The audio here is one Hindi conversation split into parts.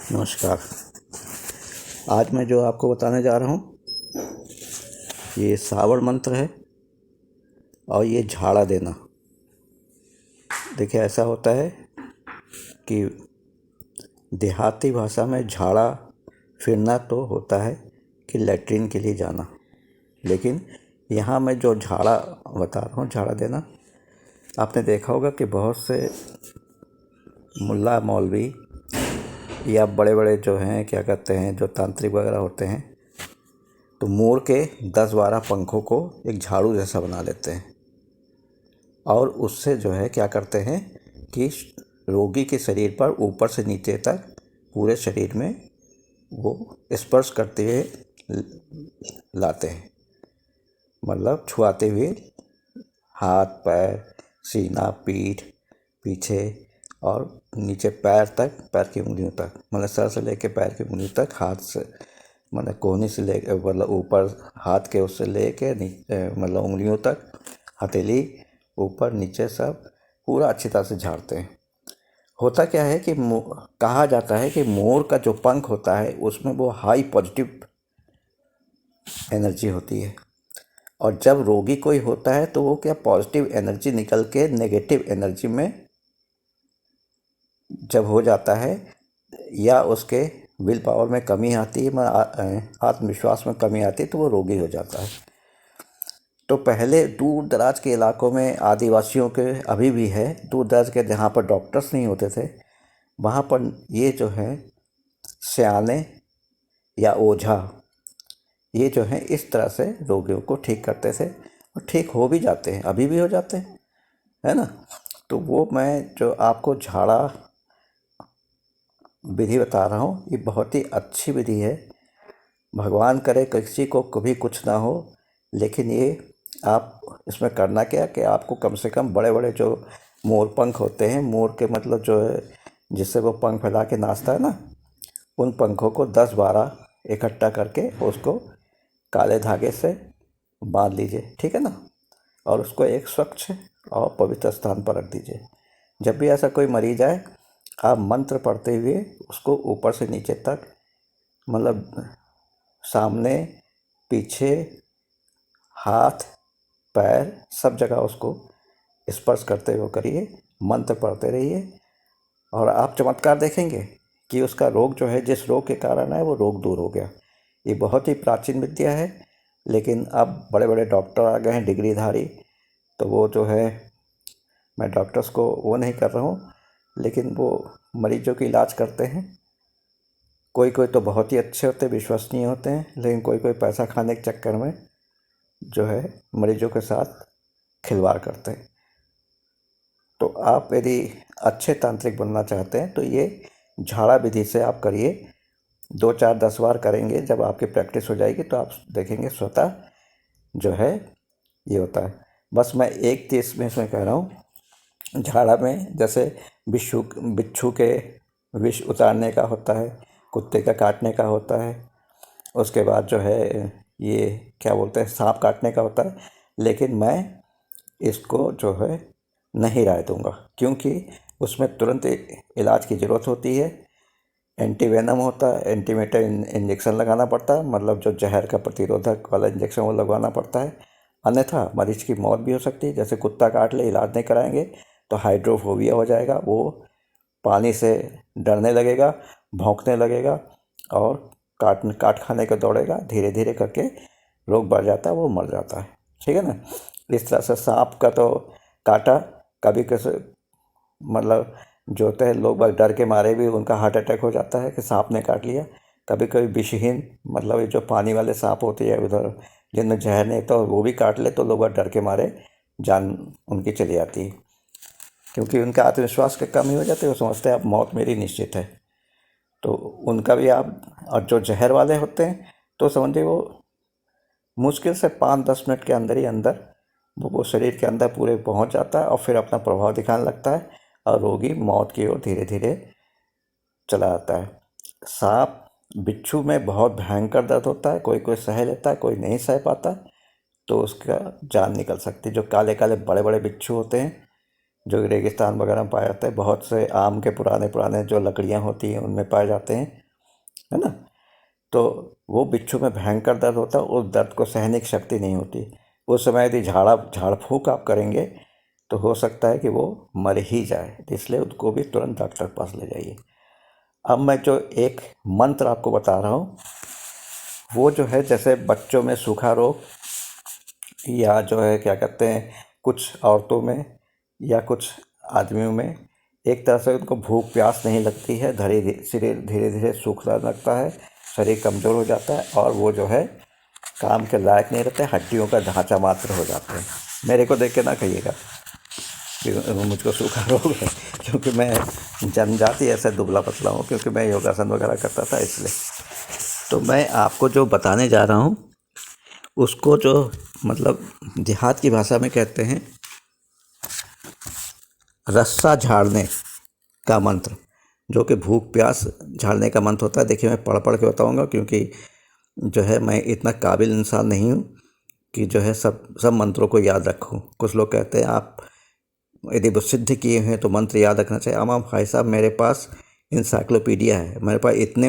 नमस्कार। आज मैं जो आपको बताने जा रहा हूँ ये सावड़ मंत्र है और ये झाड़ा देना। देखिए, ऐसा होता है कि देहाती भाषा में झाड़ा फिरना तो होता है कि लैट्रिन के लिए जाना, लेकिन यहाँ मैं जो झाड़ा बता रहा हूँ, झाड़ा देना, आपने देखा होगा कि बहुत से मुल्ला मौलवी या बड़े बड़े जो हैं, क्या कहते हैं, जो तांत्रिक वगैरह होते हैं, तो मोर के 10-12 पंखों को एक झाड़ू जैसा बना लेते हैं और उससे जो है क्या करते हैं कि रोगी के शरीर पर ऊपर से नीचे तक पूरे शरीर में वो स्पर्श करते हुए लाते हैं, मतलब छुआते हुए हाथ, पैर, सीना, पीठ, पीछे और नीचे पैर तक, पैर की उंगलियों तक, मतलब सर से लेके पैर की उंगलियों तक, हाथ से मतलब कोहनी से ले, मतलब ऊपर हाथ के उससे लेके मतलब उंगलियों तक, हथेली ऊपर नीचे सब पूरा अच्छी तरह से झाड़ते हैं। होता क्या है कि कहा जाता है कि मोर का जो पंख होता है उसमें वो हाई पॉजिटिव एनर्जी होती है, और जब रोगी कोई होता है तो वो क्या पॉजिटिव एनर्जी निकल के नेगेटिव एनर्जी में जब हो जाता है, या उसके विल पावर में कमी आती है, आत्मविश्वास में कमी आती है, तो वो रोगी हो जाता है। तो पहले दूर दराज के इलाकों में आदिवासियों के अभी भी है, दूर दराज के जहाँ पर डॉक्टर्स नहीं होते थे, वहाँ पर ये जो है सयाने या ओझा, ये जो है इस तरह से रोगियों को ठीक करते थे और ठीक हो भी जाते हैं, अभी भी हो जाते हैं, है ना। तो वो मैं जो आपको झाड़ा विधि बता रहा हूँ, ये बहुत ही अच्छी विधि है। भगवान करे किसी को कभी कुछ ना हो, लेकिन ये आप इसमें करना क्या कि आपको कम से कम बड़े बड़े जो मोर पंख होते हैं, मोर के मतलब जो है जिससे वो पंख फैला के नाचता है ना, उन पंखों को 10-12 इकट्ठा करके उसको काले धागे से बांध लीजिए, ठीक है ना, और उसको एक स्वच्छ और पवित्र स्थान पर रख दीजिए। जब भी ऐसा कोई मरीज आए, आप मंत्र पढ़ते हुए उसको ऊपर से नीचे तक, मतलब सामने, पीछे, हाथ, पैर, सब जगह उसको स्पर्श करते हुए करिए, मंत्र पढ़ते रहिए, और आप चमत्कार देखेंगे कि उसका रोग जो है, जिस रोग के कारण है, वो रोग दूर हो गया। ये बहुत ही प्राचीन विद्या है, लेकिन अब बड़े बड़े डॉक्टर आ गए हैं डिग्रीधारी, तो वो जो है, मैं डॉक्टर्स को वो नहीं कर रहा हूँ, लेकिन वो मरीजों की इलाज करते हैं। कोई कोई तो बहुत ही अच्छे होते हैं, विश्वसनीय होते हैं, लेकिन कोई कोई पैसा खाने के चक्कर में जो है मरीजों के साथ खिलवाड़ करते हैं। तो आप यदि अच्छे तांत्रिक बनना चाहते हैं तो ये झाड़ा विधि से आप करिए, 2-4-10 बार करेंगे, जब आपकी प्रैक्टिस हो जाएगी तो आप देखेंगे स्वतः जो है ये होता है। बस मैं एक चीज़ में इसमें कह रहा हूँ, झाड़ा में जैसे बिच्छू के विष उतारने का होता है, कुत्ते का काटने का होता है, उसके बाद जो है ये क्या बोलते हैं, सांप काटने का होता है, लेकिन मैं इसको जो है नहीं राय दूंगा, क्योंकि उसमें तुरंत इलाज की ज़रूरत होती है। एंटीवेनम होता है, एंटीमेटर इंजेक्शन लगाना पड़ता है, मतलब जो जहर का प्रतिरोधक वाला इंजेक्शन वो लगवाना पड़ता है, अन्यथा मरीज की मौत भी हो सकती है। जैसे कुत्ता काट ले, इलाज नहीं कराएंगे तो हाइड्रोफोबिया हो जाएगा, वो पानी से डरने लगेगा, भौंकने लगेगा और काट खाने को दौड़ेगा, धीरे धीरे करके रोग बढ़ जाता है, वो मर जाता है, ठीक है ना। इस तरह से सांप का तो काटा, कभी कैसे मतलब जो होते हैं लोग बस डर के मारे भी उनका हार्ट अटैक हो जाता है कि सांप ने काट लिया। कभी कभी विषहीन, मतलब ये जो पानी वाले सांप होते हैं उधर, जिनमें जहर नहीं तो वो भी काट ले, तो लोग बस डर के मारे जान उनकी चली जाती है, क्योंकि उनका आत्मविश्वास की कमी हो जाती है, वो समझते हैं अब मौत मेरी निश्चित है। तो उनका भी आप, और जो जहर वाले होते हैं तो समझिए वो मुश्किल से 5-10 मिनट के अंदर ही अंदर वो शरीर के अंदर पूरे पहुंच जाता है और फिर अपना प्रभाव दिखाने लगता है और रोगी मौत की ओर धीरे धीरे चला जाता है। सांप बिच्छू में बहुत भयंकर दर्द होता है, कोई कोई सह लेता है, कोई नहीं सह पाता, तो उसका जान निकल सकती है। जो काले काले बड़े बड़े बिच्छू होते हैं, जो रेगिस्तान वगैरह में पाए जाते हैं, बहुत से आम के पुराने पुराने जो लकड़ियाँ होती हैं उनमें पाए जाते हैं, है ना। तो वो बिच्छू में भयंकर दर्द होता है, उस दर्द को सहने की शक्ति नहीं होती। उस समय यदि झाड़ फूँक आप करेंगे तो हो सकता है कि वो मर ही जाए, इसलिए उसको भी तुरंत डॉक्टर के पास ले जाइए। अब मैं जो एक मंत्र आपको बता रहा हूँ, वो जो है जैसे बच्चों में सूखा रोग, या जो है क्या कहते हैं कुछ औरतों में या कुछ आदमियों में, एक तरह से उनको भूख प्यास नहीं लगती है, धीरे धीरे सूखने लगता है, शरीर कमज़ोर हो जाता है और वो जो है काम के लायक नहीं रहते, हड्डियों का ढांचा मात्र हो जाते हैं। मेरे को देख के ना कहिएगा कि मुझको सूखा रोग है, क्योंकि मैं जन्मजाति ऐसा दुबला पतला हूँ, क्योंकि मैं योगासन वगैरह करता था इसलिए। तो मैं आपको जो बताने जा रहा हूँ उसको जो मतलब देहात की भाषा में कहते हैं रस्सा झाड़ने का मंत्र, जो कि भूख प्यास झाड़ने का मंत्र होता है। देखिए मैं पढ़ के बताऊंगा, क्योंकि जो है मैं इतना काबिल इंसान नहीं हूँ कि जो है सब मंत्रों को याद रखूँ। कुछ लोग कहते हैं आप यदि वो सिद्ध किए हैं तो मंत्र याद रखना चाहिए। आमाम भाई साहब, मेरे पास इंसाइक्लोपीडिया है, मेरे पास इतने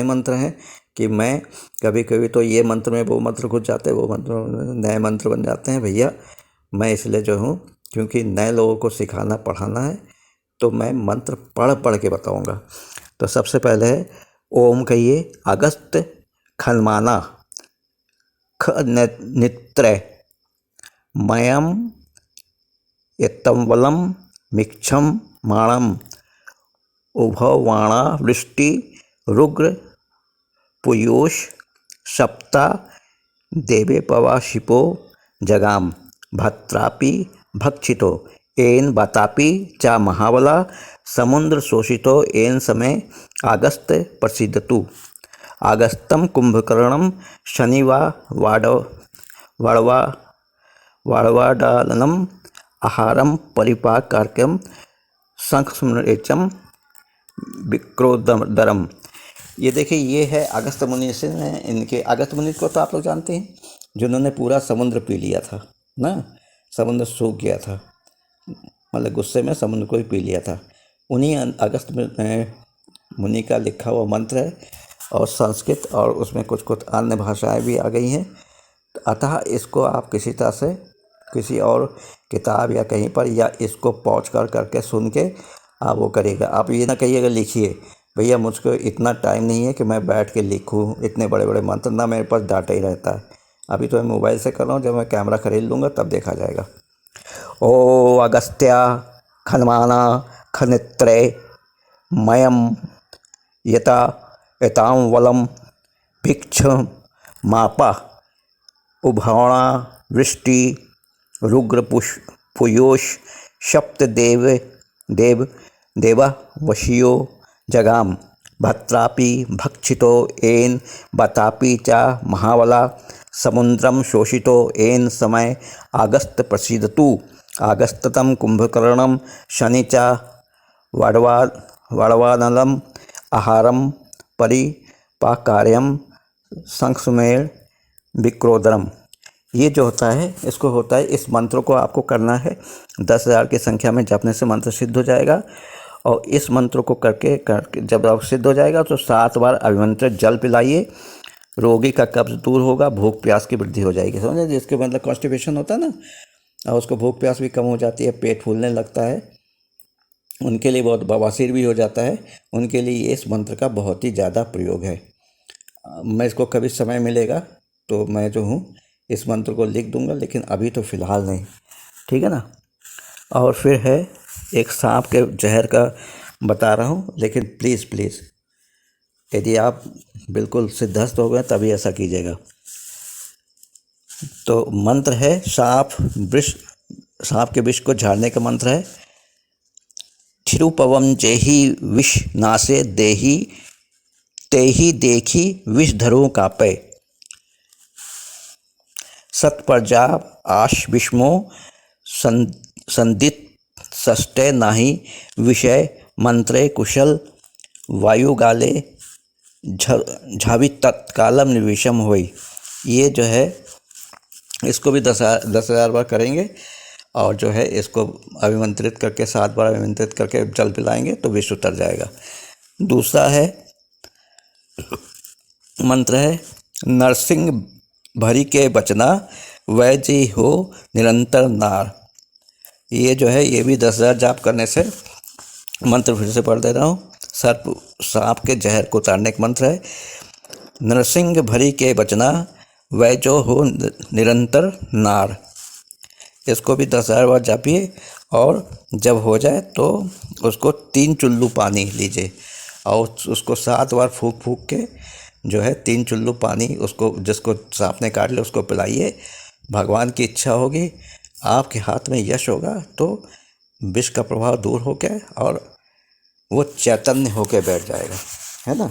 मंत्र हैं कि मैं कभी कभी तो ये मंत्र में वो मंत्र घुस जाते हैं, वो मंत्र नए मंत्र बन जाते हैं भैया। मैं इसलिए जो हूँ, क्योंकि नए लोगों को सिखाना पढ़ाना है, तो मैं मंत्र पढ़ के बताऊँगा। तो सबसे पहले है ओम कहिए, अगस्त खनमाना ख नित्रय मयम यत्तम्बलम मिक्षम माणम उभवाणा वृष्टि रुग्र पुयोष सप्ता देवे पवाशिपो जगाम भत्रापि भक्षितो एन बतापि चा महाबला समुद्र शोषितो एन समय आगस्त प्रसिद्धतु आगस्तम कुंभकर्णम शनिवा वाड़वा वाड़वाडालनम आहारम परिपाक कार्यम संस्मृचम विक्रोदरम। ये देखिए, ये है अगस्त मुनि से। इनके अगस्त मुनि को तो आप लोग जानते हैं, जिन्होंने पूरा समुद्र पी लिया था ना, समुद्र सूख गया था, मतलब गुस्से में समुद्र को ही पी लिया था। उन्हीं अगस्त मुनि का लिखा हुआ मंत्र है, और संस्कृत और उसमें कुछ कुछ अन्य भाषाएं भी आ गई हैं। अतः इसको आप किसी तरह से किसी और किताब या कहीं पर, या इसको पहुँच करके सुन के आप वो करिएगा। आप ये ना कहिएगा लिखिए, भैया मुझको इतना टाइम नहीं है कि मैं बैठ के लिखूँ इतने बड़े बड़े मंत्र, ना मेरे पास डाटा ही रहता है। अभी तो मैं मोबाइल से कर रहा हूँ, जब मैं कैमरा खरीद लूँगा तब देखा जाएगा। ओ अगस्त्या खनमाना खनित्रय मयम यता एतां वलम भिक्ष मापा उभाणा वृष्टि रुग्र पुयोष सप्त देव देवा वशियो जगाम भत्रापि भक्षितो एन बतापि चा महाबला समुद्रम शोषितो एन समय आगस्त प्रसिद्धतु आगस्ततम कुंभकर्णम शनि चा वाड़वानलम आहारम परिपाकार्यम संस्मेर विक्रोदरम। ये जो होता है, इसको होता है, इस मंत्र को आपको करना है 10,000 की संख्या में जपने से मंत्र सिद्ध हो जाएगा। और इस मंत्र को करके जब आप सिद्ध हो जाएगा तो 7 बार अभिमंत्रित जल पिलाइए, रोगी का कब्ज दूर होगा, भूख प्यास की वृद्धि हो जाएगी। समझे, जिसके मतलब कॉन्स्टिपेशन होता है ना, और उसको भूख प्यास भी कम हो जाती है, पेट फूलने लगता है, उनके लिए बहुत, बवासीर भी हो जाता है, उनके लिए इस मंत्र का बहुत ही ज़्यादा प्रयोग है। मैं इसको कभी समय मिलेगा तो मैं जो हूँ इस मंत्र को लिख दूंगा, लेकिन अभी तो फ़िलहाल नहीं, ठीक है ना। और फिर है एक सांप के जहर का बता रहा हूँ, लेकिन प्लीज़ यदि आप बिल्कुल सिद्धस्त हो गए तभी ऐसा कीजिएगा। तो मंत्र है सांप के विष को झाड़ने का मंत्र है। थिरुपवम जेहि विष नासे देहि तेहि देखी विष धरो कापे सत्प्रजा आश विष्मो संदित सष्टे नाही विषय मंत्रे कुशल वायुगाले झावि तत्कालम निर्विषम होई। ये जो है इसको भी 10,000 बार करेंगे, और जो है इसको अभिमंत्रित करके 7 बार अभिमंत्रित करके जल पिलाएंगे तो विष उतर जाएगा। दूसरा है मंत्र है नरसिंह भरी के बचना वैजी हो निरंतर नार। ये जो है ये भी 10,000 जाप करने से, मंत्र फिर से पढ़ दे रहा हूँ। सर्प सांप के जहर को उतारने का मंत्र है नरसिंह भरी के बचना वैजो हो निरंतर नार। इसको भी 10,000 बार जापिए और जब हो जाए तो उसको 3 चुल्लू पानी लीजिए और उसको 7 बार फूंक फूंक के जो है 3 चुल्लू पानी उसको जिसको सांप ने काट लिया उसको पिलाइए। भगवान की इच्छा होगी, आपके हाथ में यश होगा तो विष का प्रभाव दूर हो गया और वो चैतन्य होके बैठ जाएगा, है ना।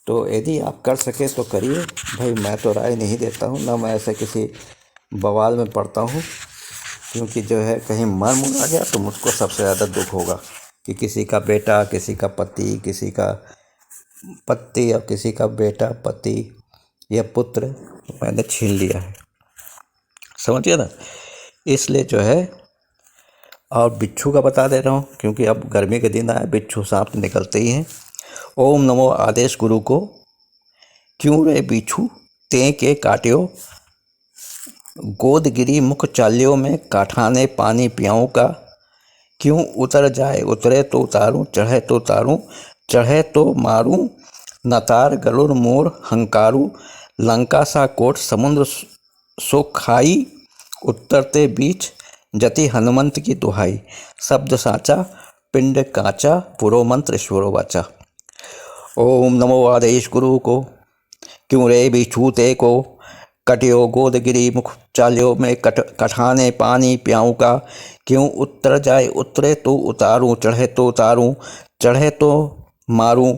तो यदि आप कर सके तो करिए भाई। मैं तो राय नहीं देता हूँ, ना मैं ऐसे किसी बवाल में पड़ता हूँ, क्योंकि जो है कहीं मर मुर आ गया तो मुझको सबसे ज़्यादा दुख होगा कि किसी का बेटा, किसी का पति, किसी का पति या किसी का बेटा, पति या पुत्र मैंने छीन लिया है, समझिए ना। इसलिए जो है, और बिच्छू का बता दे रहा हूँ क्योंकि अब गर्मी के दिन आए, बिच्छू सांप निकलते ही हैं। ओम नमो आदेश गुरु को, क्यों रे बिच्छू ते के काट्यो, गोद गिरी मुख चाल्यों में काठाने पानी पियाऊँ का, क्यों उतर जाए उतरे तो उतारूं, चढ़े तो उतारूं, चढ़े तो मारूं, नतार गरुड़ मोर हंकारू, लंका सा कोट समुद्र सो खाई, उत्तरते बीच जति हनुमंत की दुहाई, शब्द साचा पिंड कांचा, पुरो मंत्र ईश्वरो वाचा। ओम नमो आदेश गुरु को, क्यों रे बिछूते को, कटियो गोदगिरी मुख चाल्यो में कठाने पानी प्याऊँ का, क्यों उतर जाए उतरे तो उतारूं, चढ़े तो उतारूं, चढ़े तो मारूं,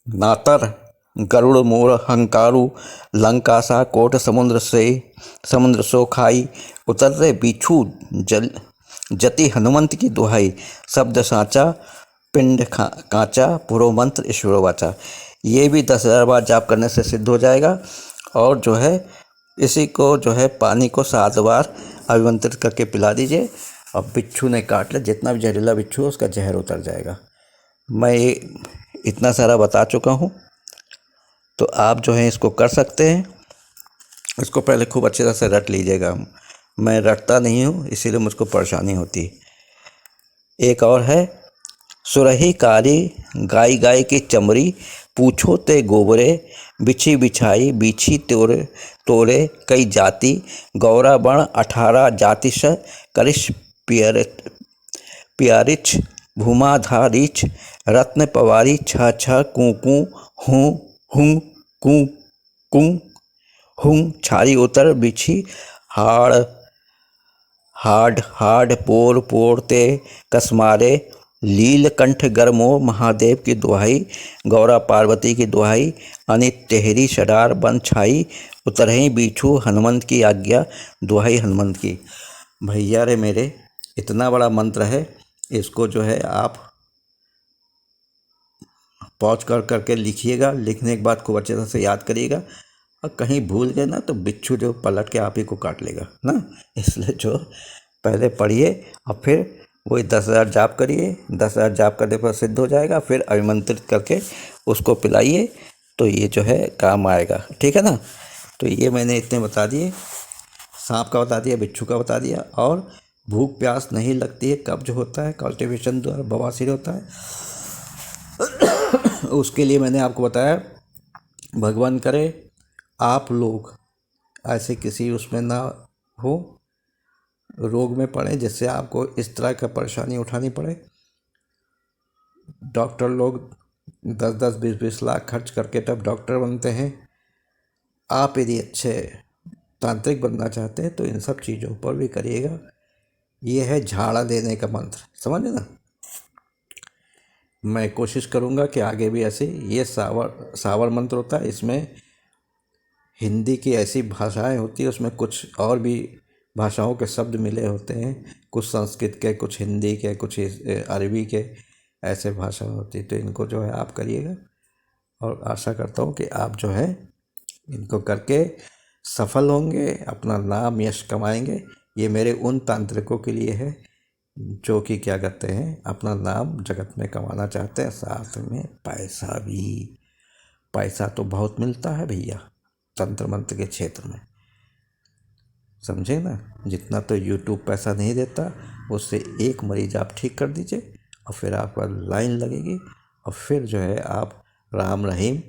नातर गरुड़ मोर हंकारू, लंका सा कोट समुद्र सो खाई, उतर रे बिच्छू जल जति हनुमंत की दुहाई, शब्द साचा पिंड कांचा, पुरो मंत्र ईश्वरो वाचा। ये भी 10,000 बार जाप करने से सिद्ध हो जाएगा। और जो है इसी को जो है पानी को 7 बार अभिमंत्रित करके पिला दीजिए और बिच्छू ने काट लिया, जितना भी जहरीला बिच्छू हो उसका जहर उतर जाएगा। मैं ये इतना सारा बता चुका हूँ, तो आप जो है इसको कर सकते हैं। इसको पहले खूब अच्छी तरह से रट लीजिएगा। मैं रटता नहीं हूँ इसीलिए मुझको परेशानी होती है। एक और है सुरही कारी गाय गाय की चमड़ी, पूछो ते गोबरे, बिछी बिछाई बिछी तोरे तोरे कई जाति, गौरा बण 18 जातिश, करिश पियारिच भूमाधारिच, रत्न पवारी छ छ कूकू, हूँ हूँ कू कू हूँ, छारी उतर बिछी हाड़ हाड हाड पोर पोरते कसमारे, लीलकंठ गरमो महादेव की दुहाई, गौरा पार्वती की दुहाई, अनित तेहरी शडार बन छाई, उतरही बिच्छू हनुमंत की आज्ञा, दुहाई हनुमंत की। भैया रे मेरे, इतना बड़ा मंत्र है, इसको जो है आप पॉज कर करके लिखिएगा। लिखने के बाद खूब अच्छे तरह से याद करिएगा और कहीं भूल गए ना तो बिच्छू जो पलट के आप ही को काट लेगा ना। इसलिए जो पहले पढ़िए और फिर वही 10,000 जाप करिए। 10,000 जाप करने पर सिद्ध हो जाएगा, फिर अभिमंत्रित करके उसको पिलाइए तो ये जो है काम आएगा, ठीक है ना। तो ये मैंने इतने बता दिए, सांप का बता दिया, बिच्छू का बता दिया। और भूख प्यास नहीं लगती है, कब्ज होता है, कॉन्स्टिपेशन द्वारा बवासीर होता है, उसके लिए मैंने आपको बताया। भगवान करे आप लोग ऐसे किसी उसमें ना हो, रोग में पड़े जिससे आपको इस तरह का परेशानी उठानी पड़े। डॉक्टर लोग 10-10, 20-20 लाख खर्च करके तब डॉक्टर बनते हैं। आप यदि अच्छे तांत्रिक बनना चाहते हैं तो इन सब चीज़ों पर भी करिएगा। ये है झाड़ा देने का मंत्र, समझे ना। मैं कोशिश करूँगा कि आगे भी ऐसे, ये सावर मंत्र होता है, इसमें हिंदी की ऐसी भाषाएं होती है, उसमें कुछ और भी भाषाओं के शब्द मिले होते हैं, कुछ संस्कृत के, कुछ हिंदी के, कुछ अरबी के, ऐसे भाषा होती है। तो इनको जो है आप करिएगा और आशा करता हूँ कि आप जो है इनको करके सफल होंगे, अपना नाम यश कमाएंगे। ये मेरे उन तांत्रिकों के लिए है जो कि क्या कहते हैं, अपना नाम जगत में कमाना चाहते हैं, साथ में पैसा भी। पैसा तो बहुत मिलता है भैया तंत्र मंत्र के क्षेत्र में, समझे ना। जितना तो यूट्यूब पैसा नहीं देता, उससे एक मरीज आप ठीक कर दीजिए और फिर आपका लाइन लगेगी, और फिर जो है आप राम रहीम,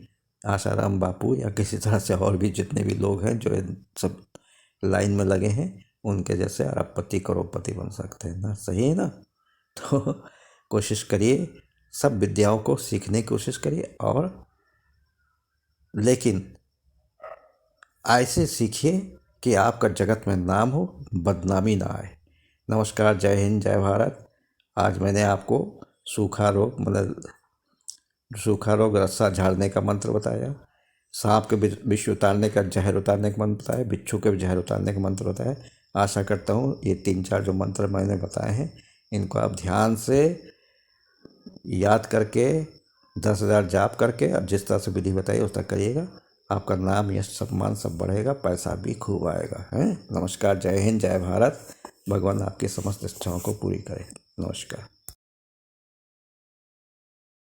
आशाराम बापू या किसी तरह से और भी जितने भी लोग हैं जो सब लाइन में लगे हैं, उनके जैसे अरबपति करोड़पति बन सकते हैं ना। सही है ना। तो कोशिश करिए, सब विद्याओं को सीखने की कोशिश करिए, और लेकिन ऐसे सीखिए कि आपका जगत में नाम हो, बदनामी ना आए। नमस्कार, जय हिंद, जय भारत। आज मैंने आपको सूखा रोग मतलब सूखा रोग रस्सा झाड़ने का मंत्र बताया, सांप के विष उतारने का, जहर उतारने का मंत्र बताया, बिच्छू के जहर उतारने का मंत्र बताया। आशा करता हूँ ये 3-4 जो मंत्र मैंने बताए हैं, इनको आप ध्यान से याद करके 10,000 जाप करके अब जिस तरह से विधि बताइए उस तरह करिएगा। आपका नाम, यश, सम्मान सब बढ़ेगा, पैसा भी खूब आएगा। हैं। नमस्कार, जय हिंद, जय भारत। भगवान आपकी समस्त इच्छाओं को पूरी करे। नमस्कार।